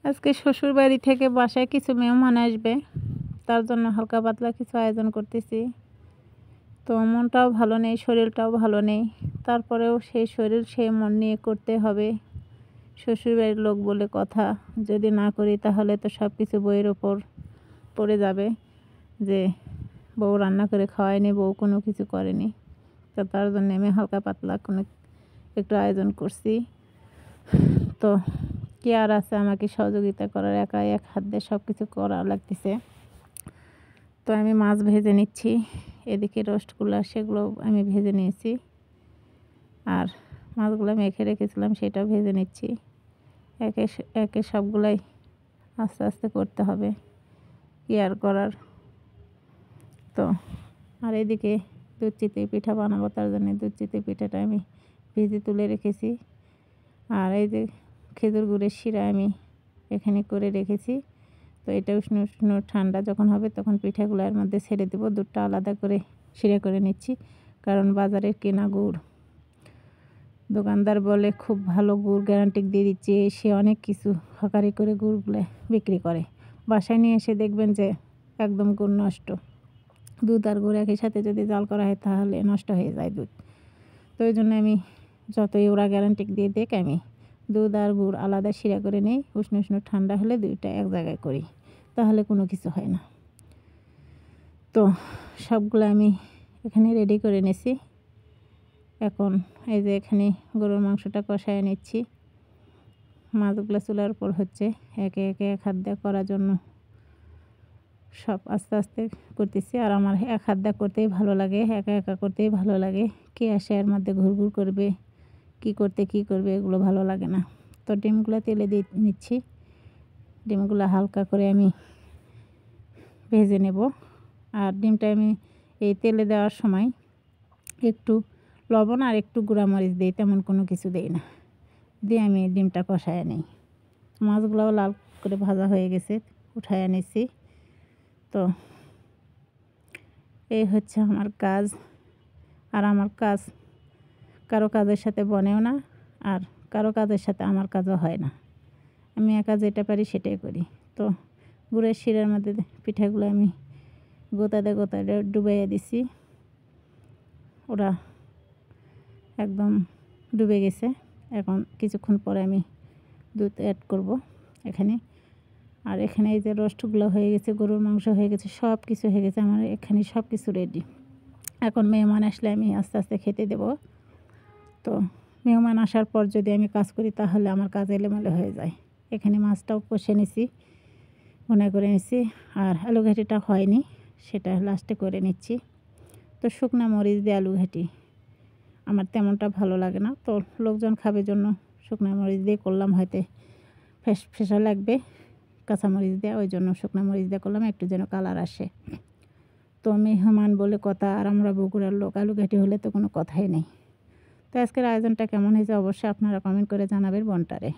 আজকে শ্বশুর বাড়ি থেকে বাসায় কিছু মেহমান আসবে, তার জন্য হালকা পাতলা কিছু আয়োজন করতেছি। তো মনটাও ভালো নেই, শরীরটাও ভালো নেই, তারপরেও সেই শরীর সেই মন নিয়ে করতে হবে। শ্বশুর বাড়ির লোক বলে কথা, যদি না করি তাহলে তো সব কিছু বইয়ের ওপর পড়ে যাবে যে বউ রান্না করে খাওয়ায়নি, বউ কোনো কিছু করেনি। তো তার জন্য আমি হালকা পাতলা কোনো একটু আয়োজন করছি। তো কি আর আছে আমাকে সহযোগিতা করার, একাই এক হাত দিয়ে সব কিছু করা লাগতেছে। তো আমি মাছ ভেজে নিচ্ছি, এদিকে রোস্টগুলো সেগুলো আমি ভেজে নিয়েছি, আর মাছগুলো মেখে রেখেছিলাম সেটাও ভেজে নিচ্ছি। একে একে সবগুলাই আস্তে আস্তে করতে হবে, কি আর করার। তো আর এদিকে দুধ চিতই পিঠা বানাবো, তার জন্য দুধ চিতই পিঠাটা আমি ভেজে তুলে রেখেছি। আর এই যে খেজুর গুড়ের শিরা আমি এখানে করে রেখেছি। তো এটা উষ্ণ উষ্ণ ঠান্ডা যখন হবে তখন পিঠাগুলো এর মধ্যে ছেড়ে দেবো। দুধটা আলাদা করে শিরা করে নিচ্ছি, কারণ বাজারের কেনা গুড়, দোকানদার বলে খুব ভালো গুড়, গ্যারান্টি দিয়ে দিচ্ছে, সে অনেক কিছু হকারি করে গুড়গুলো বিক্রি করে। বাসায় নিয়ে এসে দেখবেন যে একদম গুড় নষ্ট। দুধ আর গুড় একই সাথে যদি জাল করা হয় তাহলে নষ্ট হয়ে যায় দুধ। তো ওই জন্য আমি যতই ওরা গ্যারান্টি দিয়ে দেখ, আমি দুধ আর গুড় আলাদা শিরা করে নিই। উষ্ণ উষ্ণ ঠান্ডা হলে দুইটা এক জায়গায় করি, তাহলে কোনো কিছু হয় না। তো সবগুলো আমি এখানে রেডি করে নিয়েছি। এখন এই যে এখানে গরুর মাংসটা কষায় নিচ্ছি। মাছগুলো চুলার উপর হচ্ছে, একে একে এক হাত দিয়ে করার জন্য সব আস্তে আস্তে করতেছি। আর আমার এক হাত দিয়ে করতেই ভালো লাগে, একা একা করতেই ভালো লাগে। কে আসে এর মধ্যে ঘুরঘুর করবে, কি করবে এগুলো ভালো লাগে না। তো ডিমগুলো তেলে দিয়ে নিচ্ছি। ডিমগুলো হালকা করে আমি ভেজে নেব। আর ডিমটা আমি এই তেলে দেওয়ার সময় একটু লবণ আর একটু গুঁড়ামরিচ দিই, তেমন কোনো কিছু দিই না, দিয়ে আমি ডিমটা কষায় নিই। মাছগুলোও লাল করে ভাজা হয়ে গেছে, উঠায় নিচ্ছি। তো এই হচ্ছে আমার কাজ। আর আমার কাজ কারো কাজের সাথে বনেও না, আর কারো কাজের সাথে আমার কাজও হয় না। আমি একা যেটা পারি সেটাই করি। তো গুড়ের শিরার মধ্যে পিঠাগুলো আমি গোতাতে গোতাতে ডুবাইয়া দিছি। ওরা একদম ডুবে গেছে। এখন কিছুক্ষণ পরে আমি দুধ অ্যাড করব এখানে। আর এখানে এই যে রোস্টগুলো হয়ে গেছে, গরুর মাংস হয়ে গেছে, সব কিছু হয়ে গেছে আমার এখানে, সব কিছু রেডি। এখন মেহমান আসলে আমি আস্তে আস্তে খেতে দেব। তো মেহমান আসার পর যদি আমি কাজ করি তাহলে আমার কাজ এলোমেলো হয়ে যায়। এখানে মাছটাও কষে নিছি, ভুনা করে নিছি। আর আলু ঘাটিটা হয়নি, সেটা লাস্টে করে নিচ্ছি। তো শুকনা মরিচ দিয়ে আলু ঘাটি আমার তেমনটা ভালো লাগে না। তো লোকজন খাবে জন্য শুকনা মরিচ দিয়ে করলাম, হয়তো ফেসা লাগবে কাঁচামরিচ দেওয়া, ওই জন্য শুকনা মরিচ দিয়ে করলাম, একটু যেন কালার আসে। তো মেহমান বলে কথা, আর আমরা বগুড়ার লোক, আলু ঘাটি হলে তো কোনো কথাই নেই। তো আজকের আয়োজনটা কেমন হয়েছে অবশ্যই আপনারা কমেন্ট করে জানাবেন বোনটারে।